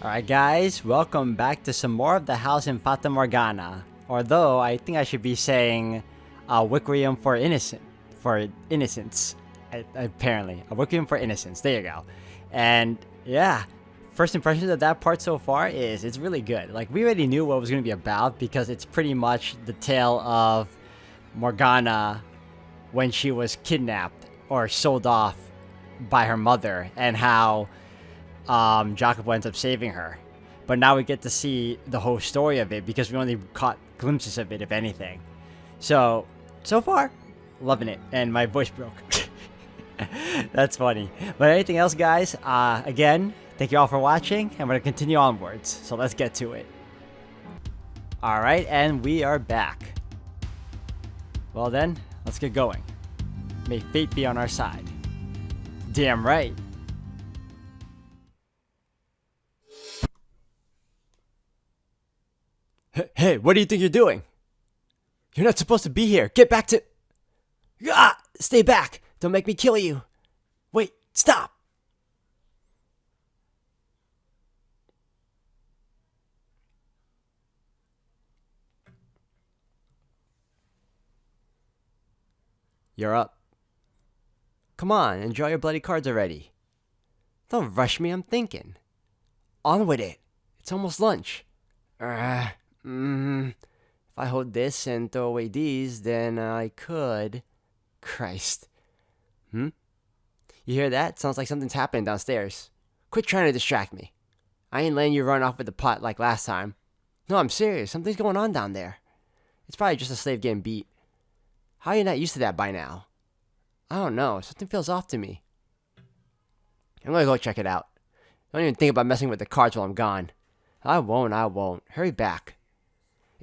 Alright guys, welcome back to some more of the house in Fata Morgana. Although, I think I should be saying Requiem for Innocence. Apparently. A Requiem for Innocence. There you go. And yeah, first impressions of that part so far is it's really good. Like, we already knew what it was going to be about because it's pretty much the tale of Morgana when she was kidnapped or sold off by her mother and how Jacopo ends up saving her. But now we get to see the whole story of it because we only caught glimpses of it, if anything. So far, loving it. And my voice broke. That's funny. But anything else, guys? Again, thank you all for watching, and we're going to continue onwards. So let's get to it. Alright, and we are back. Well then, let's get going. May fate be on our side. Damn right. Hey, what do you think you're doing? You're not supposed to be here. Get back to... Ah! Stay back. Don't make me kill you. Wait, stop. You're up. Come on, enjoy your bloody cards already. Don't rush me, I'm thinking. On with it. It's almost lunch. If I hold this and throw away these, then I could... Christ. You hear that? Sounds like something's happening downstairs. Quit trying to distract me. I ain't letting you run off with the pot like last time. No, I'm serious. Something's going on down there. It's probably just a slave getting beat. How are you not used to that by now? I don't know. Something feels off to me. I'm gonna go check it out. Don't even think about messing with the cards while I'm gone. I won't. Hurry back.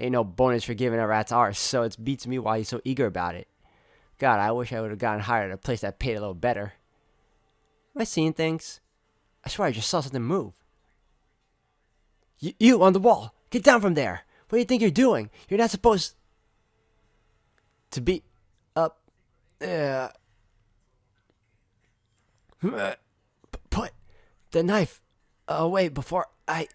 Ain't no bonus for giving a rat's arse, so it beats me why he's so eager about it. God, I wish I would have gotten hired at a place that paid a little better. Am I seeing things? I swear I just saw something move. You on the wall! Get down from there! What do you think you're doing? You're not supposed to be up there. Put the knife away before I...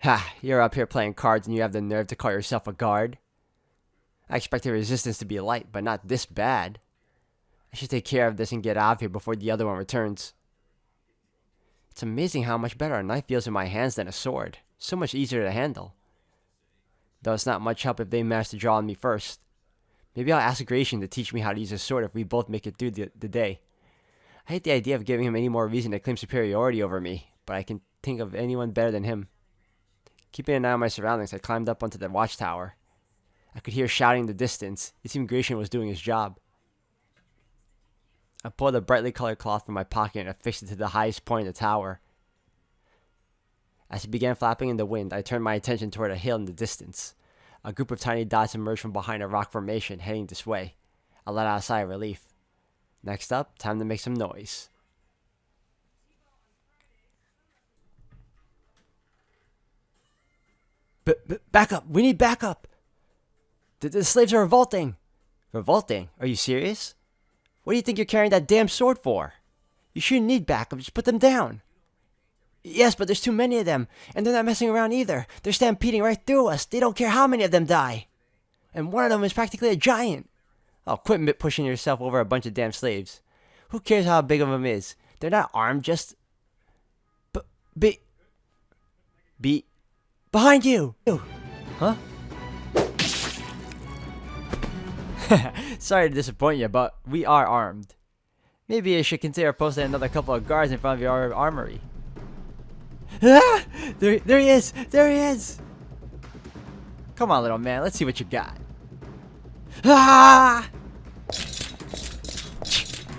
Ha, you're up here playing cards and you have the nerve to call yourself a guard? I expected resistance to be light, but not this bad. I should take care of this and get out of here before the other one returns. It's amazing how much better a knife feels in my hands than a sword. So much easier to handle. Though it's not much help if they manage to draw on me first. Maybe I'll ask Gratien to teach me how to use a sword if we both make it through the day. I hate the idea of giving him any more reason to claim superiority over me, but I can think of anyone better than him. Keeping an eye on my surroundings, I climbed up onto the watchtower. I could hear shouting in the distance. It seemed Gratien was doing his job. I pulled a brightly colored cloth from my pocket and affixed it to the highest point in the tower. As it began flapping in the wind, I turned my attention toward a hill in the distance. A group of tiny dots emerged from behind a rock formation, heading this way. I let out a sigh of relief. Next up, time to make some noise. Back up! We need backup! The slaves are revolting! Revolting? Are you serious? What do you think you're carrying that damn sword for? You shouldn't need backup, just put them down. Yes, but there's too many of them, and they're not messing around either. They're stampeding right through us. They don't care how many of them die. And one of them is practically a giant. Oh, quit pushing yourself over a bunch of damn slaves. Who cares how big of them is? They're not armed, just... Behind you! Huh? Sorry to disappoint you, but we are armed. Maybe you should consider posting another couple of guards in front of your armory. Ah! There he is! There he is! Come on, little man. Let's see what you got. Ah!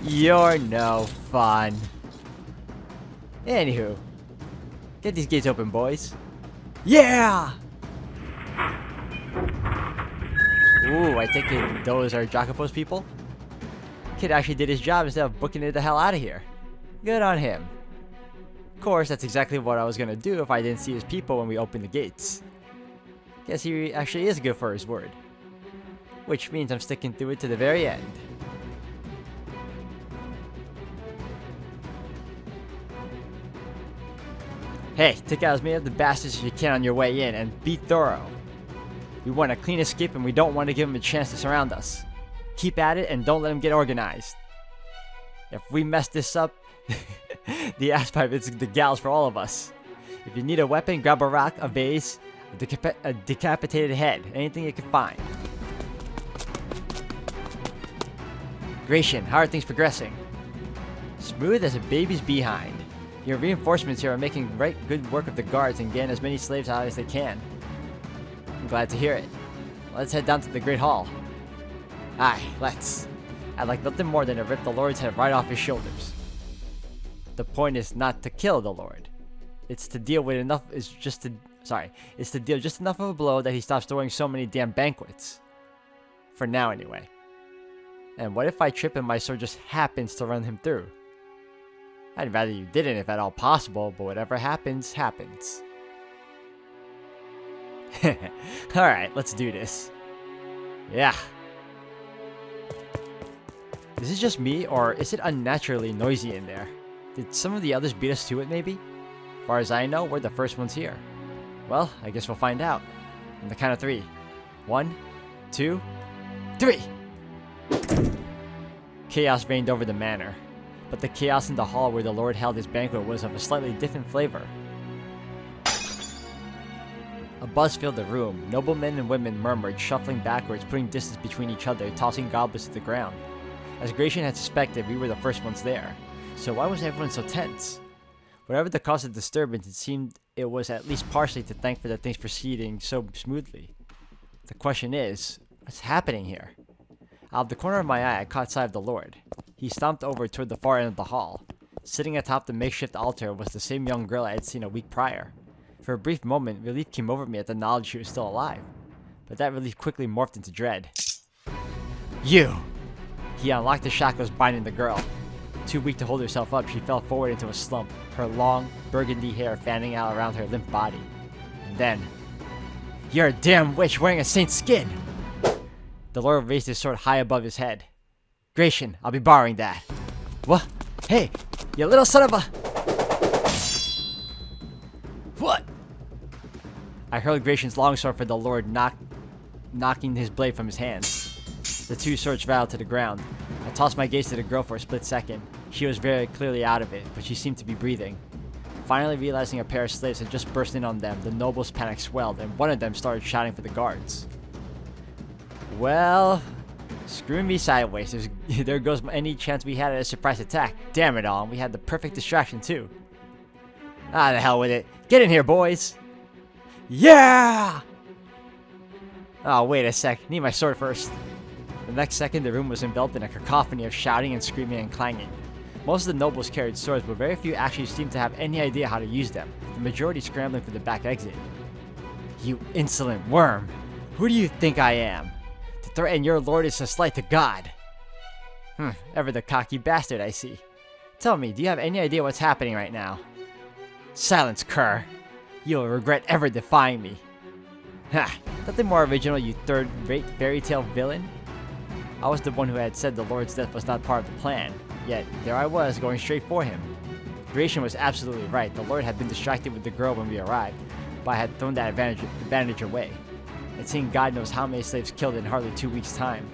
You're no fun. Anywho, get these gates open, boys. Yeah! Ooh, I think those are Jacopo's people. Kid actually did his job instead of booking it the hell out of here. Good on him. Of course, that's exactly what I was gonna do if I didn't see his people when we opened the gates. Guess he actually is good for his word. Which means I'm sticking through it to the very end. Hey, take out as many of the bastards as you can on your way in, and be thorough. We want a clean escape and we don't want to give them a chance to surround us. Keep at it and don't let them get organized. If we mess this up, the ass pipe is the gals for all of us. If you need a weapon, grab a rock, a vase, a decapitated head, anything you can find. Gratien, how are things progressing? Smooth as a baby's behind. Your reinforcements here are making good work of the guards and getting as many slaves out as they can. I'm glad to hear it. Let's head down to the Great Hall. Aye, let's. I'd like nothing more than to rip the Lord's head right off his shoulders. The point is not to kill the Lord. It's to deal with enough. It's to deal just enough of a blow that he stops throwing so many damn banquets. For now, anyway. And what if I trip and my sword just happens to run him through? I'd rather you didn't if at all possible, but whatever happens, happens. Alright, let's do this. Yeah. Is it just me, or is it unnaturally noisy in there? Did some of the others beat us to it, maybe? As far as I know, we're the first ones here. Well, I guess we'll find out. On the count of 3. 1, 2, 3! Chaos reigned over the manor, but the chaos in the hall where the Lord held his banquet was of a slightly different flavor. A buzz filled the room. Noblemen and women murmured, shuffling backwards, putting distance between each other, tossing goblets to the ground. As Gratien had suspected, we were the first ones there. So why was everyone so tense? Whatever the cause of the disturbance, it seemed it was at least partially to thank for the things proceeding so smoothly. The question is, what's happening here? Out of the corner of my eye, I caught sight of the Lord. He stomped over toward the far end of the hall. Sitting atop the makeshift altar was the same young girl I had seen a week prior. For a brief moment, relief came over me at the knowledge she was still alive. But that relief quickly morphed into dread. You! He unlocked the shackles binding the girl. Too weak to hold herself up, she fell forward into a slump, her long, burgundy hair fanning out around her limp body. And then, "You're a damn witch wearing a saint's skin!" The Lord raised his sword high above his head. "Gratien, I'll be borrowing that." "What? Hey, you little son of a..." "What?" I hurled Gratien's longsword for the Lord, knocking his blade from his hands. The two swords rattled to the ground. I tossed my gaze to the girl for a split second. She was very clearly out of it, but she seemed to be breathing. Finally realizing a pair of slaves had just burst in on them, the nobles' panic swelled, and one of them started shouting for the guards. Well, screw me sideways. There goes any chance we had at a surprise attack. Damn it all, and we had the perfect distraction too. Ah, the hell with it. Get in here, boys! Yeah! Oh, wait a sec. Need my sword first. The next second, the room was enveloped in a cacophony of shouting and screaming and clanging. Most of the nobles carried swords, but very few actually seemed to have any idea how to use them, the majority scrambling for the back exit. You insolent worm! Who do you think I am? To threaten your lord is a slight to God. Ever the cocky bastard, I see. Tell me, do you have any idea what's happening right now? Silence, cur! You'll regret ever defying me. Ha! Nothing more original, you third-rate fairy tale villain. I was the one who had said the Lord's death was not part of the plan, yet there I was, going straight for him. Gratien was absolutely right. The Lord had been distracted with the girl when we arrived, but I had thrown that advantage away. I'd seen God knows how many slaves killed in hardly 2 weeks' time.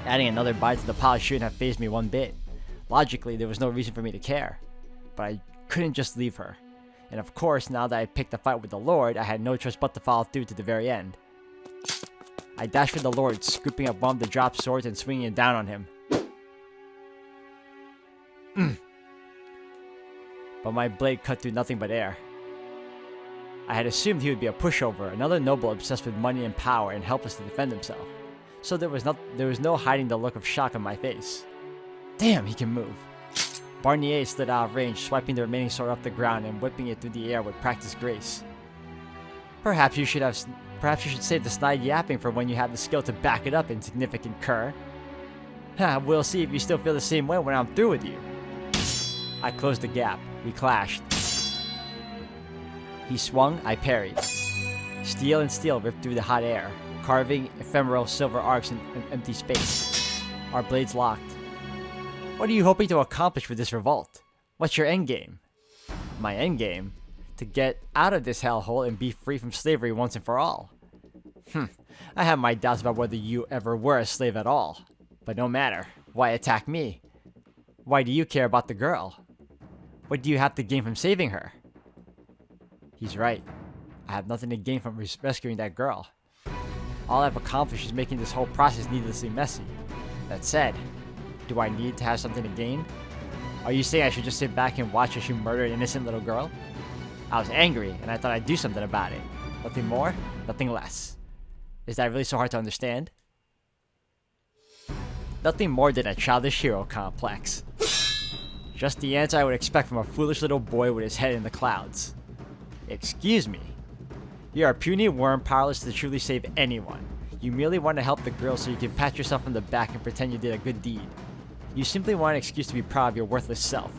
Adding another bite to the pile shouldn't have fazed me one bit. Logically, there was no reason for me to care, but I couldn't just leave her. And of course, now that I picked a fight with the Lord, I had no choice but to follow through to the very end. I dashed for the Lord, scooping up one of the dropped swords and swinging it down on him. But my blade cut through nothing but air. I had assumed he would be a pushover, another noble obsessed with money and power and helpless to defend himself. So there was no hiding the look of shock on my face. Damn, he can move. Barnier slid out of range, swiping the remaining sword off the ground and whipping it through the air with practiced grace. Perhaps you should save the snide yapping for when you have the skill to back it up, insignificant cur. We'll see if you still feel the same way when I'm through with you. I closed the gap. We clashed. He swung, I parried. Steel and steel ripped through the hot air, carving ephemeral silver arcs in empty space. Our blades locked. What are you hoping to accomplish with this revolt? What's your endgame? My endgame? To get out of this hellhole and be free from slavery once and for all. I have my doubts about whether you ever were a slave at all. But no matter. Why attack me? Why do you care about the girl? What do you have to gain from saving her? He's right. I have nothing to gain from rescuing that girl. All I've accomplished is making this whole process needlessly messy. That said, do I need to have something to gain? Are you saying I should just sit back and watch as you murder an innocent little girl? I was angry, and I thought I'd do something about it. Nothing more, nothing less. Is that really so hard to understand? Nothing more than a childish hero complex. Just the answer I would expect from a foolish little boy with his head in the clouds. Excuse me. You are a puny worm powerless to truly save anyone. You merely want to help the girl so you can pat yourself on the back and pretend you did a good deed. You simply want an excuse to be proud of your worthless self.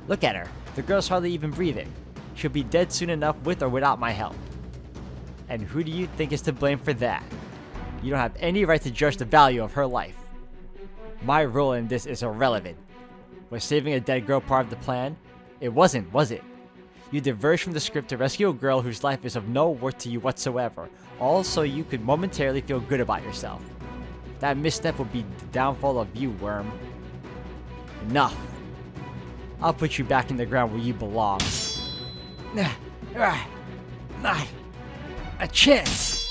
Look at her. The girl's hardly even breathing. She'll be dead soon enough with or without my help. And who do you think is to blame for that? You don't have any right to judge the value of her life. My role in this is irrelevant. Was saving a dead girl part of the plan? It wasn't, was it? You diverged from the script to rescue a girl whose life is of no worth to you whatsoever, all so you could momentarily feel good about yourself. That misstep will be the downfall of you, worm. Enough. I'll put you back in the ground where you belong. Not a chance.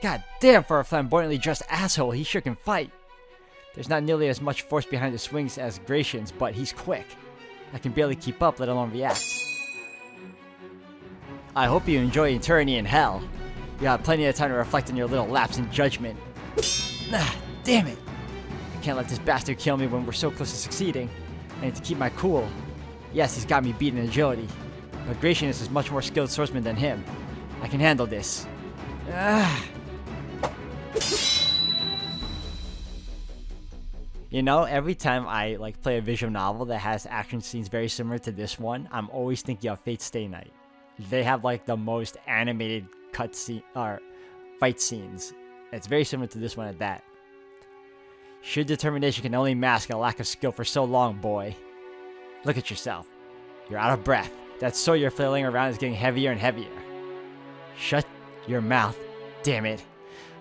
God damn, for a flamboyantly dressed asshole, he sure can fight. There's not nearly as much force behind his swings as Gratien's, but he's quick. I can barely keep up, let alone react. I hope you enjoy eternity in hell. You have plenty of time to reflect on your little lapse in judgment. Damn it. I can't let this bastard kill me when we're so close to succeeding. I need to keep my cool. Yes, he's got me beat in agility, but Gratien is a much more skilled swordsman than him. I can handle this. You know, every time I play a visual novel that has action scenes very similar to this one, I'm always thinking of Fate Stay Night. They have the most animated cutscene or fight scenes. It's very similar to this one at that. Sheer determination can only mask a lack of skill for so long, boy. Look at yourself. You're out of breath. That sword you're flailing around is getting heavier and heavier. Shut your mouth. Damn it.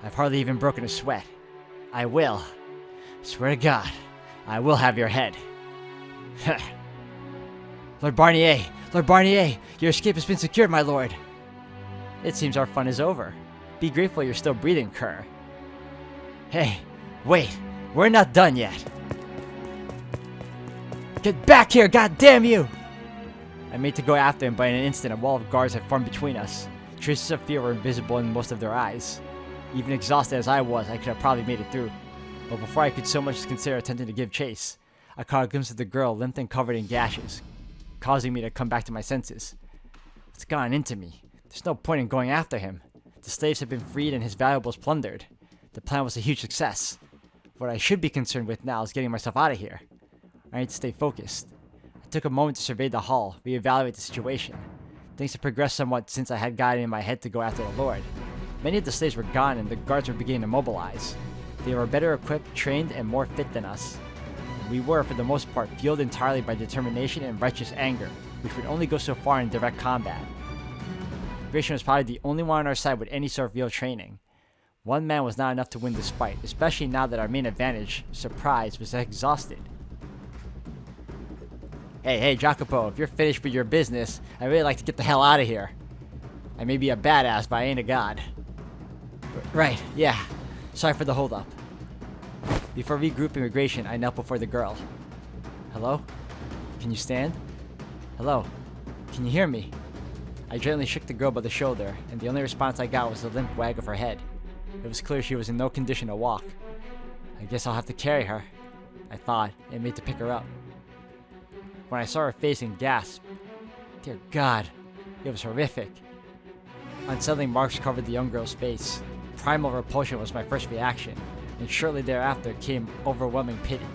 I've hardly even broken a sweat. I will. Swear to God, I will have your head. Lord Barnier! Lord Barnier! Your escape has been secured, my lord! It seems our fun is over. Be grateful you're still breathing, cur. Hey, wait! We're not done yet! Get back here, goddamn you! I made to go after him, but in an instant a wall of guards had formed between us. Traces of fear were invisible in most of their eyes. Even exhausted as I was, I could have probably made it through. But before I could so much as consider attempting to give chase, I caught a glimpse of the girl, limp and covered in gashes, causing me to come back to my senses. What's gone into me? There's no point in going after him. The slaves have been freed and his valuables plundered. The plan was a huge success. What I should be concerned with now is getting myself out of here. I need to stay focused. I took a moment to survey the hall, reevaluate the situation. Things had progressed somewhat since I had gotten in my head to go after the Lord. Many of the slaves were gone and the guards were beginning to mobilize. They were better equipped, trained, and more fit than us. We were, for the most part, fueled entirely by determination and righteous anger, which would only go so far in direct combat. Gratien was probably the only one on our side with any sort of real training. One man was not enough to win this fight, especially now that our main advantage, surprise, was exhausted. Hey, Jacopo, if you're finished with your business, I'd really like to get the hell out of here. I may be a badass, but I ain't a god. Right, yeah. Sorry for the holdup. Before regrouping with Gratien, I knelt before the girl. Hello? Can you stand? Hello? Can you hear me? I gently shook the girl by the shoulder, and the only response I got was a limp wag of her head. It was clear she was in no condition to walk. I guess I'll have to carry her, I thought, and made to pick her up. When I saw her face and gasped, dear God, it was horrific. Unsettling marks covered the young girl's face. Primal repulsion was my first reaction, and shortly thereafter came overwhelming pity.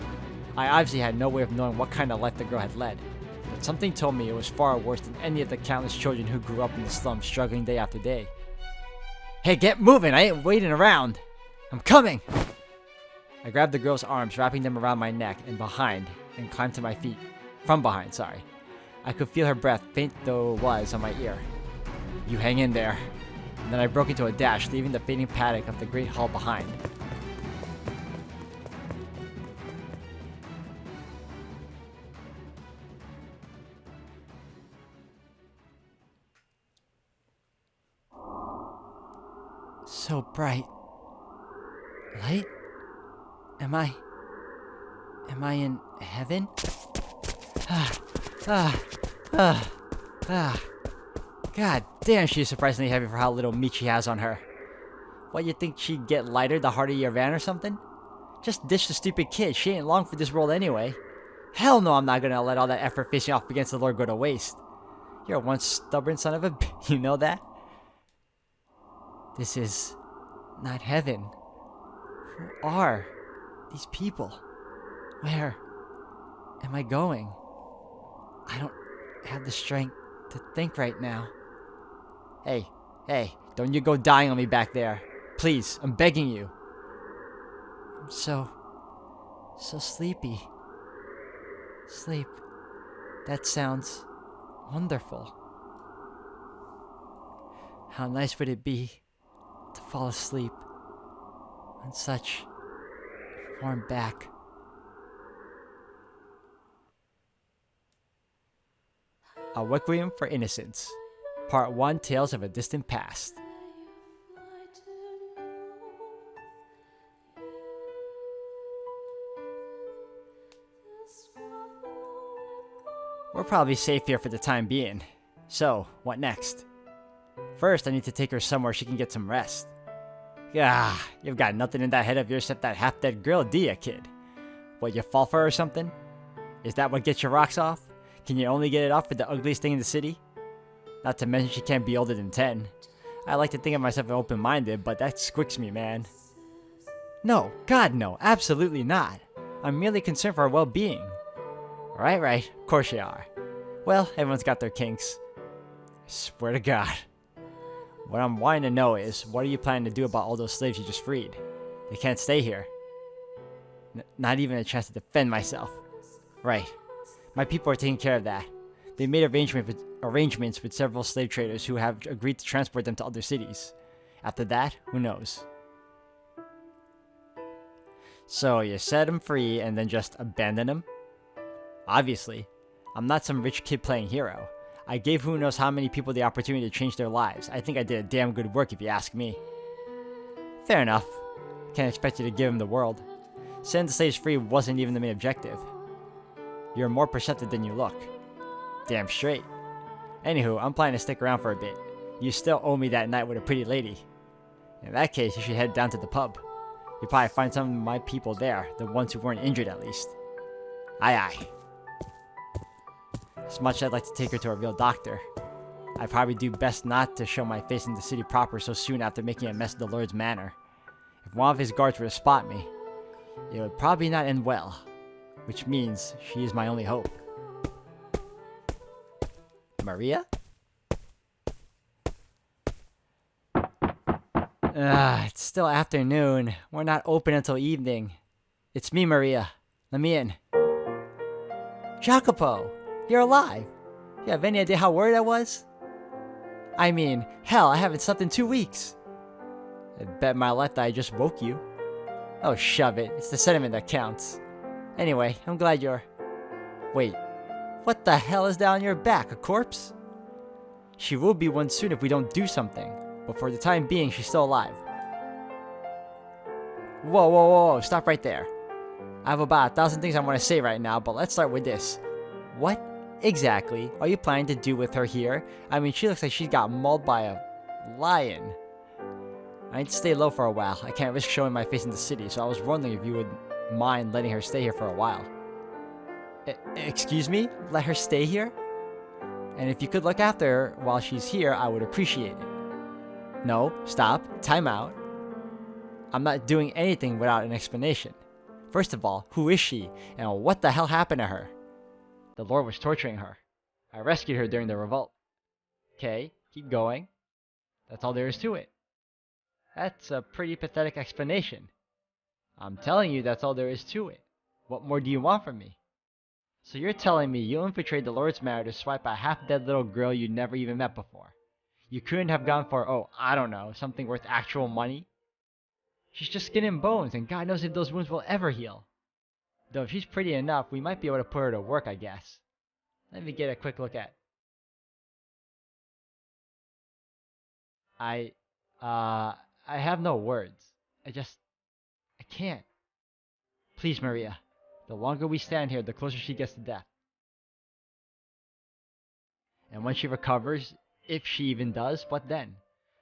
I obviously had no way of knowing what kind of life the girl had led, but something told me it was far worse than any of the countless children who grew up in the slums struggling day after day. Hey, get moving! I ain't waiting around! I'm coming! I grabbed the girl's arms, wrapping them around my neck and behind, and climbed to my feet. From behind, sorry. I could feel her breath, faint though it was, on my ear. You hang in there. And then I broke into a dash, leaving the fading paddock of the great hall behind. So bright. Light? Am I in heaven? God damn, she's surprisingly heavy for how little meat she has on her. What, you think she'd get lighter the harder you ran or something? Just ditch the stupid kid, she ain't long for this world anyway. Hell no, I'm not gonna let all that effort facing off against the Lord go to waste. You're one stubborn son of a you know that? This is not heaven. Who are these people? Where am I going? I don't have the strength to think right now. Hey, don't you go dying on me back there. Please, I'm begging you. I'm so sleepy. Sleep. That sounds wonderful. How nice would it be to fall asleep on such a warm back. A Requiem for Innocence. Part 1, Tales of a Distant Past. We're probably safe here for the time being. So, what next? First, I need to take her somewhere she can get some rest. You've got nothing in that head of yours except that half-dead girl, do ya, kid? What, you fall for her or something? Is that what gets your rocks off? Can you only get it off with the ugliest thing in the city? Not to mention she can't be older than 10. I like to think of myself as open-minded, but that squicks me, man. No, God no, absolutely not. I'm merely concerned for her well-being. Right, of course you are. Well, everyone's got their kinks. I swear to God. What I'm wanting to know is, what are you planning to do about all those slaves you just freed? They can't stay here. Not even a chance to defend myself. Right. My people are taking care of that. They made arrangements with several slave traders who have agreed to transport them to other cities. After that, who knows? So, you set them free and then just abandon them? Obviously. I'm not some rich kid playing hero. I gave who knows how many people the opportunity to change their lives. I think I did a damn good work if you ask me. Fair enough. Can't expect you to give them the world. Setting the slaves free wasn't even the main objective. You're more perceptive than you look. Damn straight. Anywho, I'm planning to stick around for a bit. You still owe me that night with a pretty lady. In that case, you should head down to the pub. You'll probably find some of my people there, the ones who weren't injured at least. Aye. As much as I'd like to take her to a real doctor, I probably do best not to show my face in the city proper so soon after making a mess of the Lord's manor. If one of his guards were to spot me, it would probably not end well, which means she is my only hope. Maria? It's still afternoon. We're not open until evening. It's me, Maria. Let me in. Jacopo! You're alive! You have any idea how worried I was? I mean, hell, I haven't slept in 2 weeks. I'd bet my life that I just woke you. Oh, shove it. It's the sentiment that counts. Anyway, I'm glad you're... Wait, what the hell is down your back? A corpse? She will be one soon if we don't do something. But for the time being, she's still alive. Whoa, stop right there. I have about 1,000 things I want to say right now, but let's start with this. What exactly are you planning to do with her here? I mean, she looks like she got mauled by a lion. I need to stay low for a while. I can't risk showing my face in the city, so I was wondering if you would mind letting her stay here for a while. Excuse me? Let her stay here? And if you could look after her while she's here, I would appreciate it. No, stop. Time out. I'm not doing anything without an explanation. First of all, who is she, and what the hell happened to her? The Lord was torturing her. I rescued her during the Revolt. Okay, keep going. That's all there is to it. That's a pretty pathetic explanation. I'm telling you that's all there is to it. What more do you want from me? So you're telling me you infiltrated the Lord's Manor to swipe a half-dead little girl you never even met before? You couldn't have gone for, oh, I don't know, something worth actual money? She's just skin and bones, and God knows if those wounds will ever heal. Though if she's pretty enough, we might be able to put her to work, I guess. Let me get a quick look at... I have no words. I can't. Please, Maria. The longer we stand here, the closer she gets to death. And when she recovers, if she even does, what then?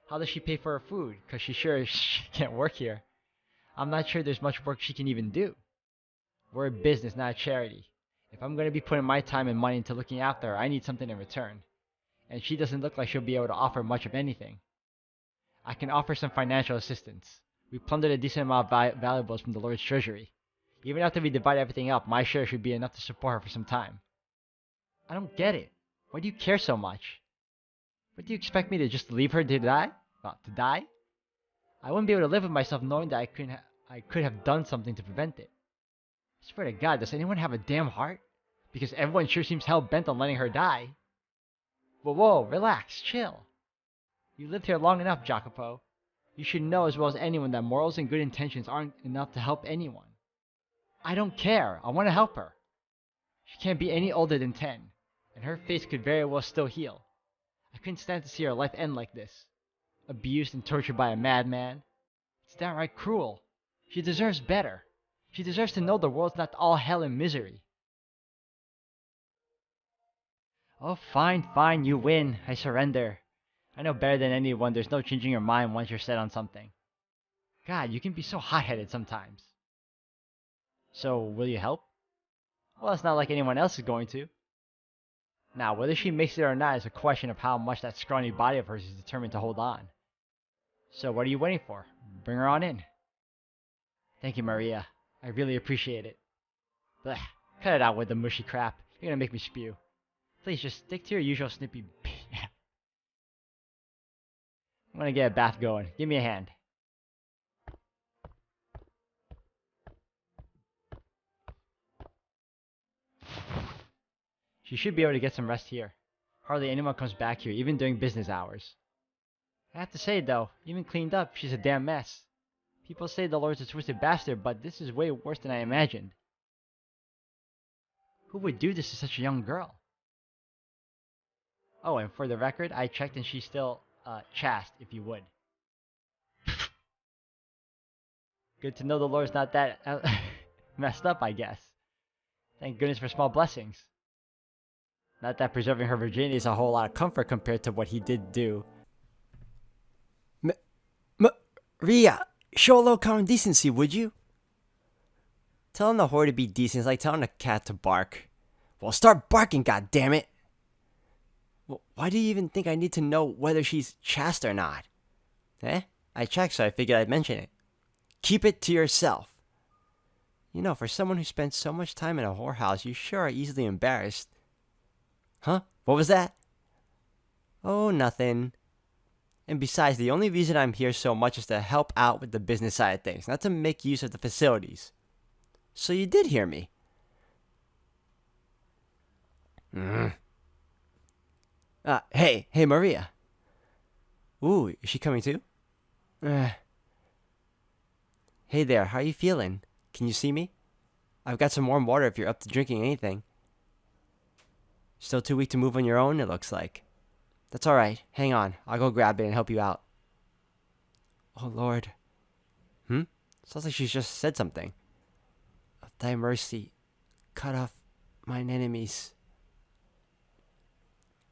How does she pay for her food? Because she's sure she can't work here. I'm not sure there's much work she can even do. We're a business, not a charity. If I'm going to be putting my time and money into looking after her, I need something in return. And she doesn't look like she'll be able to offer much of anything. I can offer some financial assistance. We plundered a decent amount of valuables from the Lord's treasury. Even after we divide everything up, my share should be enough to support her for some time. I don't get it. Why do you care so much? What do you expect me to just leave her to die? Well, to die? I wouldn't be able to live with myself knowing that I could have done something to prevent it. I swear to God, does anyone have a damn heart? Because everyone sure seems hell-bent on letting her die. Whoa, relax, chill. You lived here long enough, Jacopo. You should know as well as anyone that morals and good intentions aren't enough to help anyone. I don't care. I want to help her. She can't be any older than 10, and her face could very well still heal. I couldn't stand to see her life end like this. Abused and tortured by a madman. It's downright cruel. She deserves better. She deserves to know the world's not all hell and misery. Oh, fine, you win. I surrender. I know better than anyone there's no changing your mind once you're set on something. God, you can be so hot-headed sometimes. So, will you help? Well, it's not like anyone else is going to. Now, whether she makes it or not is a question of how much that scrawny body of hers is determined to hold on. So what are you waiting for? Bring her on in. Thank you, Maria. I really appreciate it. Blech, cut it out with the mushy crap. You're gonna make me spew. Please, just stick to your usual snippy... I'm gonna get a bath going. Give me a hand. She should be able to get some rest here. Hardly anyone comes back here, even during business hours. I have to say, though, even cleaned up, she's a damn mess. People say the Lord's a twisted bastard, but this is way worse than I imagined. Who would do this to such a young girl? Oh, and for the record, I checked and she's still, chaste, if you would. Good to know the Lord's not that messed up, I guess. Thank goodness for small blessings. Not that preserving her virginity is a whole lot of comfort compared to what he did do. Maria, show a little common decency, would you? Telling the whore to be decent is like telling a cat to bark. Well, start barking, goddammit! Well, why do you even think I need to know whether she's chaste or not? I checked, so I figured I'd mention it. Keep it to yourself. You know, for someone who spent so much time in a whorehouse, you sure are easily embarrassed. Huh? What was that? Oh, nothing. And besides, the only reason I'm here so much is to help out with the business side of things, not to make use of the facilities. So you did hear me. Hey, Maria. Ooh, is she coming too? Hey there, how you feeling? Can you see me? I've got some warm water if you're up to drinking anything. Still too weak to move on your own, it looks like. That's alright. Hang on. I'll go grab it and help you out. Oh, Lord. Sounds like she's just said something. Of thy mercy, cut off mine enemies.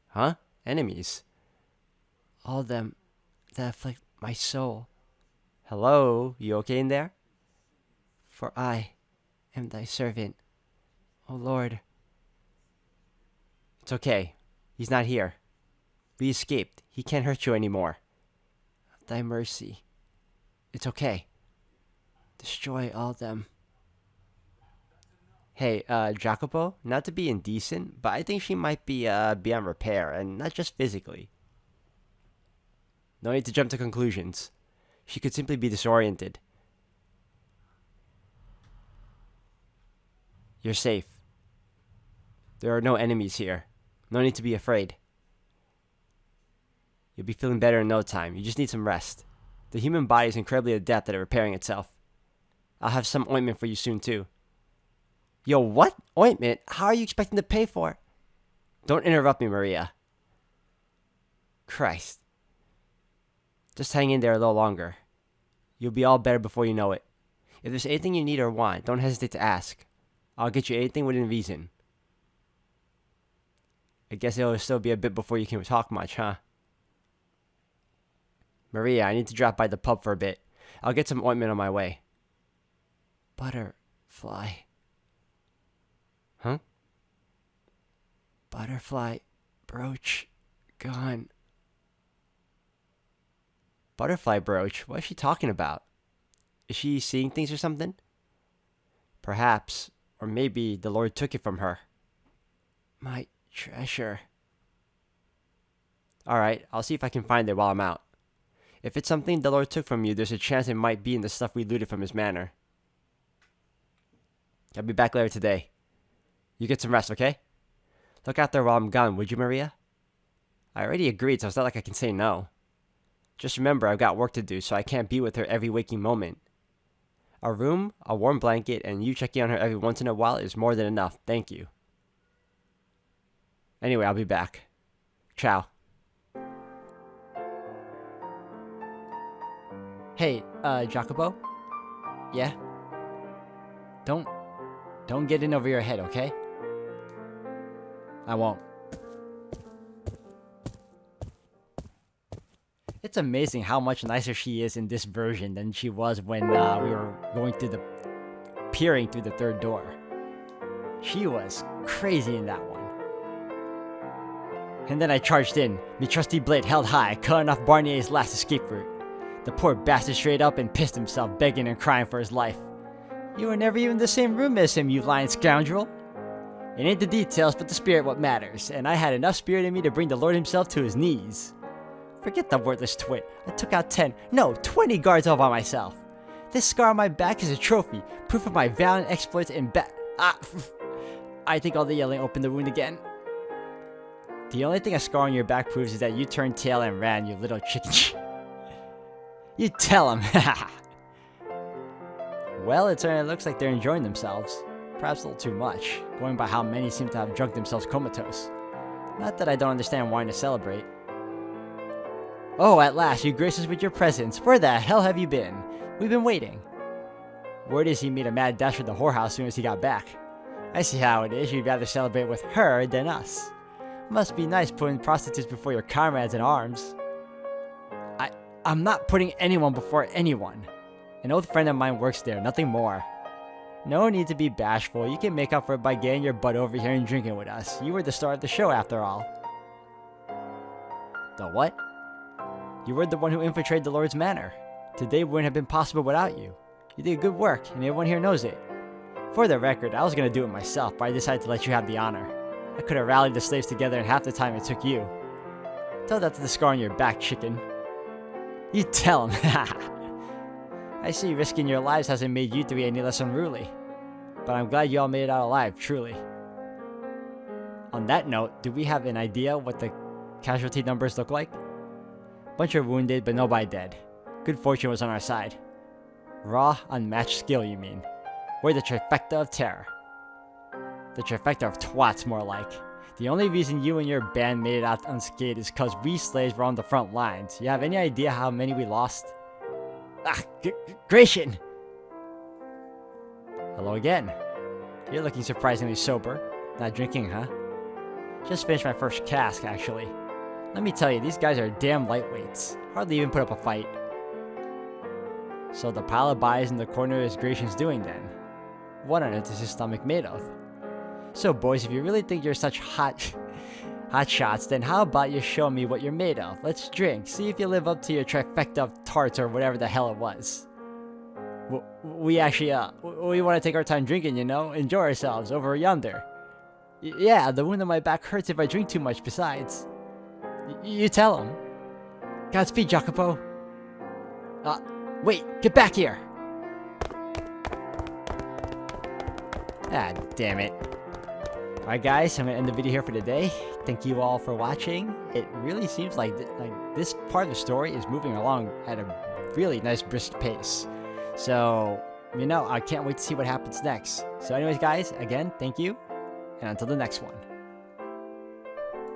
Huh? Enemies? All them that afflict my soul. Hello? You okay in there? For I am thy servant. Oh, Lord. It's okay. He's not here. We escaped. He can't hurt you anymore. Of thy mercy. It's okay. Destroy all them. Hey, Jacopo, not to be indecent, but I think she might be beyond repair, and not just physically. No need to jump to conclusions. She could simply be disoriented. You're safe. There are no enemies here. No need to be afraid. You'll be feeling better in no time. You just need some rest. The human body is incredibly adept at repairing itself. I'll have some ointment for you soon, too. Yo, what? Ointment? How are you expecting to pay for it? Don't interrupt me, Maria. Christ. Just hang in there a little longer. You'll be all better before you know it. If there's anything you need or want, don't hesitate to ask. I'll get you anything within reason. I guess it'll still be a bit before you can talk much, huh? Maria, I need to drop by the pub for a bit. I'll get some ointment on my way. Butterfly. Huh? Butterfly brooch gone. Butterfly brooch? What is she talking about? Is she seeing things or something? Perhaps. Or maybe the Lord took it from her. My treasure. Alright, I'll see if I can find it while I'm out. If it's something the Lord took from you, there's a chance it might be in the stuff we looted from his manor. I'll be back later today. You get some rest, okay? Look out there while I'm gone, would you, Maria? I already agreed, so it's not like I can say no. Just remember, I've got work to do, so I can't be with her every waking moment. A room, a warm blanket, and you checking on her every once in a while is more than enough, thank you. Anyway, I'll be back. Ciao. Hey, Jacopo? Yeah? Don't get in over your head, okay? I won't. It's amazing how much nicer she is in this version than she was when we were peering through the third door. She was crazy in that one. And then I charged in, me trusty blade held high, cutting off Barnier's last escape route. The poor bastard straight up and pissed himself, begging and crying for his life. You were never even in the same room as him, you lying scoundrel. It ain't the details, but the spirit what matters, and I had enough spirit in me to bring the Lord himself to his knees. Forget the worthless twit. I took out 20 guards all by myself. This scar on my back is a trophy, proof of my valiant exploits in I think all the yelling opened the wound again. The only thing a scar on your back proves is that you turned tail and ran, you little chicken. You tell him. Well, it certainly looks like they're enjoying themselves. Perhaps a little too much, going by how many seem to have drunk themselves comatose. Not that I don't understand why to celebrate. Oh, at last, you grace us with your presence. Where the hell have you been? We've been waiting. Word is he made a mad dash for the whorehouse as soon as he got back. I see how it is. You'd rather celebrate with her than us. Must be nice putting prostitutes before your comrades in arms. I'm not putting anyone before anyone. An old friend of mine works there, nothing more. No need to be bashful. You can make up for it by getting your butt over here and drinking with us. You were the star of the show after all. The what? You were the one who infiltrated the Lord's manor. Today wouldn't have been possible without you. You did good work, and everyone here knows it. For the record, I was going to do it myself, but I decided to let you have the honor. I could have rallied the slaves together in half the time it took you. Tell that to the scar on your back, chicken. You tell him. I see risking your lives hasn't made you three any less unruly. But I'm glad you all made it out alive, truly. On that note, do we have an idea what the casualty numbers look like? Bunch of wounded, but nobody dead. Good fortune was on our side. Raw, unmatched skill, you mean. We're the trifecta of terror. The trifecta of twats, more like. The only reason you and your band made it out unscathed is cause we slaves were on the front lines. You have any idea how many we lost? Gratien! Hello again. You're looking surprisingly sober. Not drinking, huh? Just finished my first cask, actually. Let me tell you, these guys are damn lightweights. Hardly even put up a fight. So the pile of bodies in the corner is Gratien's doing then. What on earth is his stomach made of? So boys, if you really think you're such hot shots, then how about you show me what you're made of? Let's drink. See if you live up to your trifecta of tarts or whatever the hell it was. We actually, we want to take our time drinking, you know? Enjoy ourselves over yonder. Yeah, the wound on my back hurts if I drink too much besides. You tell him. Godspeed, Jacopo. Wait, get back here! Ah, damn it. Alright guys, I'm going to end the video here for today. Thank you all for watching. It really seems like this part of the story is moving along at a really nice brisk pace. So, I can't wait to see what happens next. So anyways guys, again, thank you, and until the next one.